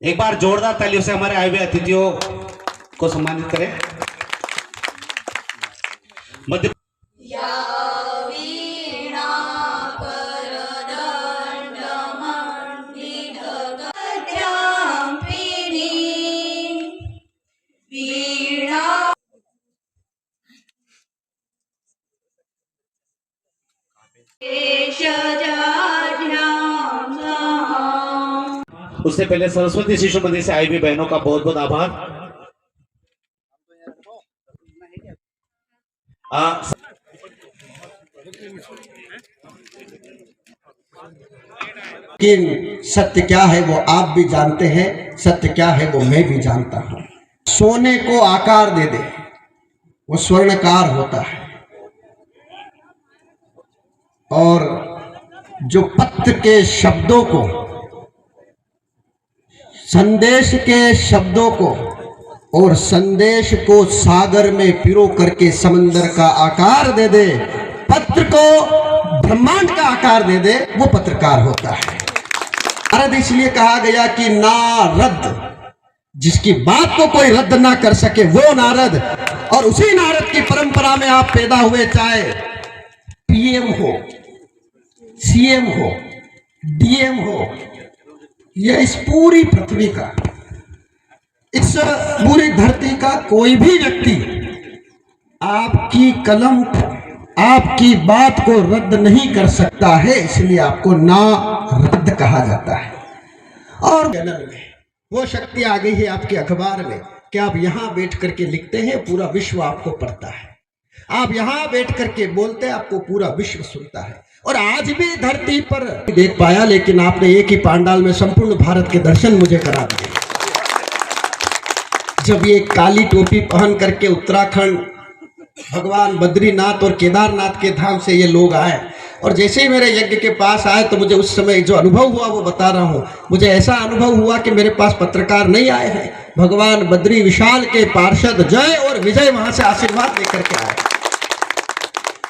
एक बार जोरदार तालियों से हमारे आए हुए अतिथियों को सम्मानित करें। मध्य उससे पहले सरस्वती शिशु मंदिर से आई हुई बहनों का बहुत बहुत आभार। लेकिन सत्य क्या है वो आप भी जानते हैं, सत्य क्या है वो मैं भी जानता हूं। सोने को आकार दे दे वो स्वर्णकार होता है, और जो पत्र के शब्दों को, संदेश के शब्दों को और संदेश को सागर में पिरो करके समंदर का आकार दे दे, पत्र को ब्रह्मांड का आकार दे दे, वो पत्रकार होता है। नारद इसलिए कहा गया कि नारद, जिसकी बात को कोई रद्द ना कर सके वो नारद। और उसी नारद की परंपरा में आप पैदा हुए, चाहे पीएम हो, सीएम हो, डीएम हो, या इस पूरी पृथ्वी का, इस पूरी धरती का कोई भी व्यक्ति आपकी कलम को, आपकी बात को रद्द नहीं कर सकता है, इसलिए आपको ना रद्द कहा जाता है। और चैनल में वो शक्ति आ गई है आपके अखबार में कि आप यहां बैठ करके लिखते हैं, पूरा विश्व आपको पढ़ता है। आप यहां बैठ करके बोलते हैं, आपको पूरा विश्व सुनता है। और आज भी धरती पर देख पाया, लेकिन आपने एक ही पांडाल में संपूर्ण भारत के दर्शन मुझे करा दिए। जब ये काली टोपी पहन करके उत्तराखंड, भगवान बद्रीनाथ और केदारनाथ के धाम से ये लोग आए, और जैसे ही मेरे यज्ञ के पास आए तो मुझे उस समय जो अनुभव हुआ वो बता रहा हूँ। मुझे ऐसा अनुभव हुआ कि मेरे पास पत्रकार नहीं आए हैं, भगवान बद्री विशाल के पार्षद जय और विजय वहां से आशीर्वाद लेकर के आए।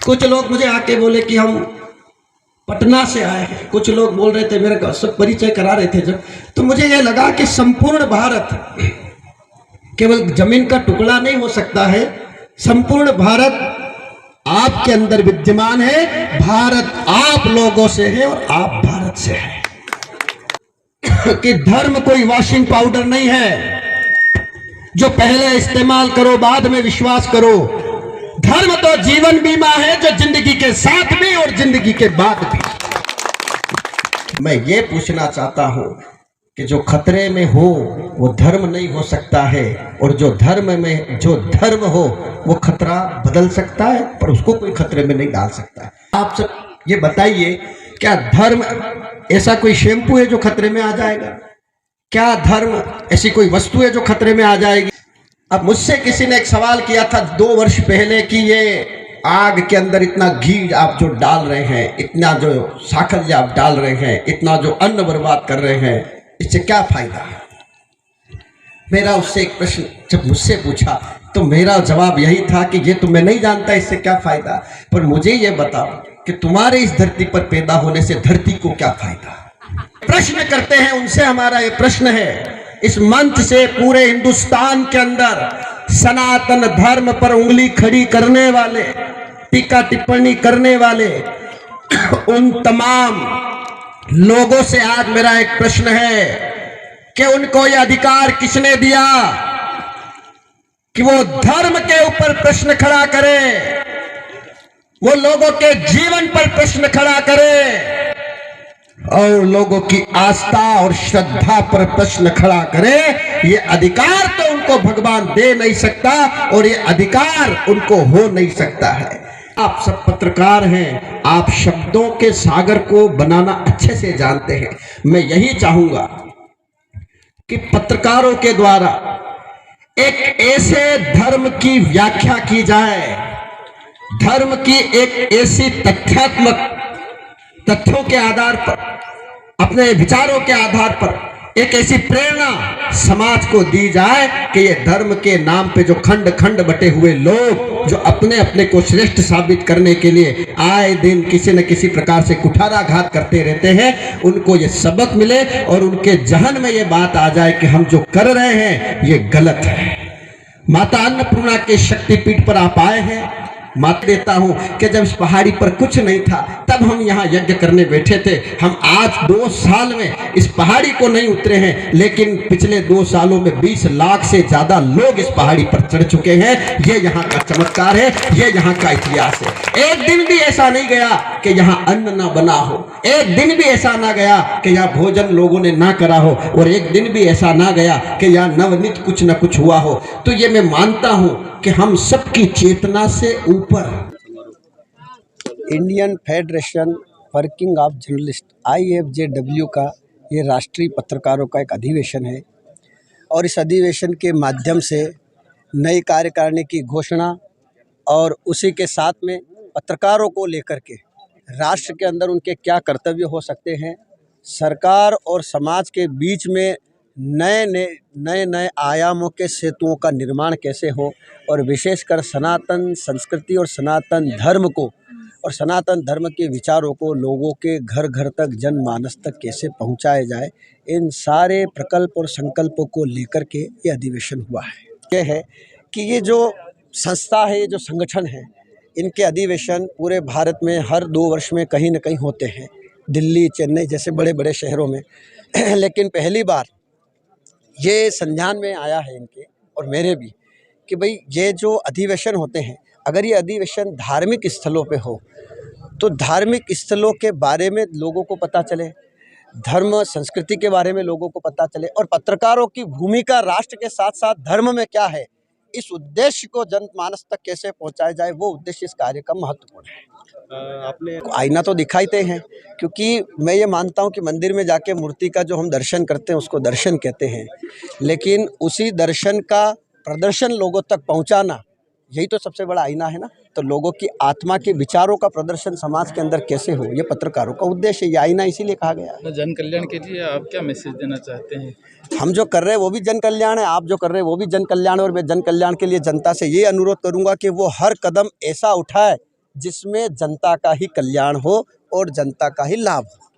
कुछ लोग मुझे आके बोले कि हम पटना से आए हैं, कुछ लोग बोल रहे थे, मेरे सब परिचय करा रहे थे जब, तो मुझे यह लगा कि संपूर्ण भारत केवल जमीन का टुकड़ा नहीं हो सकता है, संपूर्ण भारत आपके अंदर विद्यमान है। भारत आप लोगों से है और आप भारत से है। कि धर्म कोई वॉशिंग पाउडर नहीं है जो पहले इस्तेमाल करो बाद में विश्वास करो। धर्म तो जीवन बीमा है जो जिंदगी के साथ भी और जिंदगी के बाद भी। मैं ये पूछना चाहता हूं कि जो खतरे में हो वो धर्म नहीं हो सकता है, और जो धर्म में जो धर्म हो वो खतरा बदल सकता है, पर उसको कोई खतरे में नहीं डाल सकता। आप सब ये बताइए, क्या धर्म ऐसा कोई शैम्पू है जो खतरे में आ जाएगा? क्या धर्म ऐसी कोई वस्तु है जो खतरे में आ जाएगी? अब मुझसे किसी ने एक सवाल किया था 2 वर्ष पहले कि ये आग के अंदर इतना घी आप जो डाल रहे हैं, इतना जो साखर आप डाल रहे हैं, इतना जो अन्न बर्बाद कर रहे हैं, इससे क्या फायदा? मेरा उससे एक प्रश्न जब मुझसे पूछा तो मेरा जवाब यही था कि ये तो मैं नहीं जानता इससे क्या फायदा, पर मुझे ये बताओ कि तुम्हारे इस धरती पर पैदा होने से धरती को क्या फायदा? प्रश्न करते हैं उनसे, हमारा ये प्रश्न है इस मंच से पूरे हिंदुस्तान के अंदर सनातन धर्म पर उंगली खड़ी करने वाले, टीका टिप्पणी करने वाले उन तमाम लोगों से आज मेरा एक प्रश्न है कि उनको यह अधिकार किसने दिया कि वो धर्म के ऊपर प्रश्न खड़ा करे, वो लोगों के जीवन पर प्रश्न खड़ा करे और लोगों की आस्था और श्रद्धा पर प्रश्न खड़ा करे। ये अधिकार तो उनको भगवान दे नहीं सकता और ये अधिकार उनको हो नहीं सकता है। आप सब पत्रकार हैं, आप शब्दों के सागर को बनाना अच्छे से जानते हैं। मैं यही चाहूंगा कि पत्रकारों के द्वारा एक ऐसे धर्म की व्याख्या की जाए, धर्म की एक ऐसी तथ्यात्मक तथ्यों के आधार पर, अपने विचारों के आधार पर एक ऐसी प्रेरणा समाज को दी जाए कि ये धर्म के नाम पे जो खंड खंड बटे हुए लोग जो अपने अपने को श्रेष्ठ साबित करने के लिए आए दिन किसी न किसी प्रकार से कुठाराघात करते रहते हैं, उनको ये सबक मिले और उनके जहन में ये बात आ जाए कि हम जो कर रहे हैं ये गलत है। माता अन्नपूर्णा के शक्तिपीठ पर आप आए हैं। मात देता हूं कि जब इस पहाड़ी पर कुछ नहीं था तब हम यहाँ यज्ञ करने बैठे थे। हम आज 2 साल में इस पहाड़ी को नहीं उतरे हैं, लेकिन पिछले 2 सालों में 20 लाख से ज्यादा लोग इस पहाड़ी पर चढ़ चुके हैं। ये यहाँ का चमत्कार है, ये यहाँ का इतिहास है। एक दिन भी ऐसा नहीं गया कि यहाँ अन्न ना बना हो, एक दिन भी ऐसा ना गया कि यहाँ भोजन लोगों ने ना करा हो, और एक दिन भी ऐसा ना गया कि यहाँ नवनीत कुछ न कुछ हुआ हो। तो ये मैं मानता हूं कि हम सबकी चेतना से ऊपर Indian federation working of journalist IFJW का ये राष्ट्रीय पत्रकारों का एक अधिवेशन है, और इस अधिवेशन के माध्यम से नई कार्यकारिणी की घोषणा और उसी के साथ में पत्रकारों को लेकर के राष्ट्र के अंदर उनके क्या कर्तव्य हो सकते हैं, सरकार और समाज के बीच में नए आयामों के सेतुओं का निर्माण कैसे हो, और विशेषकर सनातन संस्कृति और सनातन धर्म को और सनातन धर्म के विचारों को लोगों के घर घर तक जनमानस तक कैसे पहुंचाया जाए, इन सारे प्रकल्प और संकल्पों को लेकर के ये अधिवेशन हुआ है। यह है कि ये जो संस्था है, ये जो संगठन है, इनके अधिवेशन पूरे भारत में हर 2 वर्ष में कहीं न कहीं होते हैं, दिल्ली, चेन्नई जैसे बड़े बड़े शहरों में लेकिन पहली बार ये संज्ञान में आया है इनके और मेरे भी कि भाई ये जो अधिवेशन होते हैं, अगर ये अधिवेशन धार्मिक स्थलों पे हो तो धार्मिक स्थलों के बारे में लोगों को पता चले, धर्म संस्कृति के बारे में लोगों को पता चले, और पत्रकारों की भूमिका राष्ट्र के साथ साथ धर्म में क्या है, इस उद्देश्य को जनमानस तक कैसे पहुंचाया जाए, वो उद्देश्य इस कार्य का महत्वपूर्ण है। आपने आईना तो दिखाते हैं, क्योंकि मैं ये मानता हूं कि मंदिर में जाके मूर्ति का जो हम दर्शन करते हैं उसको दर्शन कहते हैं, लेकिन उसी दर्शन का प्रदर्शन लोगों तक पहुंचाना, यही तो सबसे बड़ा आईना है ना। तो लोगों की आत्मा के विचारों का प्रदर्शन समाज के अंदर कैसे हो, ये पत्रकारों का उद्देश्य है, ये आईना इसीलिए कहा गया है। जन कल्याण के लिए आप क्या मैसेज देना चाहते हैं? हम जो कर रहे हैं वो भी जन कल्याण है, आप जो कर रहे हैं वो भी जन कल्याण है, और मैं जन कल्याण के लिए जनता से ये अनुरोध करूंगा कि वो हर कदम ऐसा उठाए जिसमें जनता का ही कल्याण हो और जनता का ही लाभ हो।